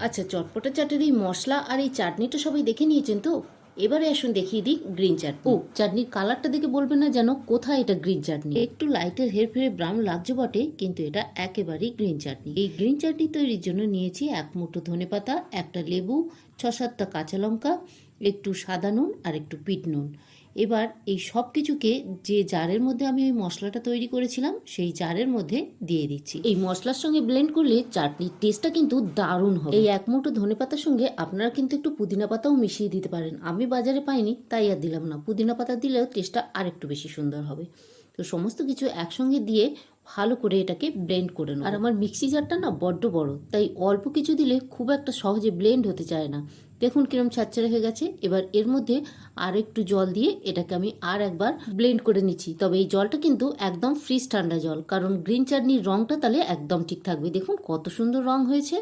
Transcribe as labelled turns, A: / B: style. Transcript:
A: আচ্ছা, চটপটা চাটের এই মশলা আর এই চাটনিটা সবাই দেখে নিয়েছেন তো? এবারে আসুন দেখিয়ে দিই গ্রিন চাটনি। ও, চাটনির কালারটা দেখে বলবেন না যেন কোথায় এটা গ্রিন চাটনি। একটু লাইটের হেরফেরে ব্রাউন লাগছে বটে, কিন্তু এটা একেবারেই গ্রিন চাটনি। এই গ্রিন চাটনি তৈরির জন্য নিয়েছি এক মুঠো ধনেপাতা, একটা লেবু, 6-7টা কাঁচা লঙ্কা, একটু সাদা নুন আর একটু বিট নুন। এবার এই সব কিছুকে যে জারের মধ্যে আমি ওই মশলাটা তৈরি করেছিলাম সেই জারের মধ্যে দিয়ে দিচ্ছি। এই মশলার সঙ্গে ব্লেন্ড করলে চাটনির টেস্টটা কিন্তু দারুণ হবে। এই এক মুঠো ধনেপাতার সঙ্গে আপনারা কিন্তু একটু পুদিনা পাতাও মিশিয়ে দিতে পারেন। আমি বাজারে পাইনি তাই আর দিলাম না। পুদিনা পাতা দিলেও টেস্টটা আরেকটু বেশি সুন্দর হবে। তো সমস্ত কিছু একসঙ্গে দিয়ে ভালো করে এটাকে ব্লেন্ড করে নেব। আর আমার মিক্সি জারটা না বড্ড বড়, তাই অল্প কিছু দিলে খুব একটা সহজে ব্লেন্ড হতে চায় না। দেখুন কিরম ছাড়ছাড়া হয়ে গেছে। এবার এর মধ্যে আর একটু জল দিয়ে এটাকে আমি আর একবার ব্লেন্ড করে নিচ্ছি। তবে এই জলটা কিন্তু একদম ফ্রিজ ঠান্ডা জল, কারণ গ্রিন চাটনির রংটা তাহলে একদম ঠিক থাকবে। দেখুন কত সুন্দর রং হয়েছে।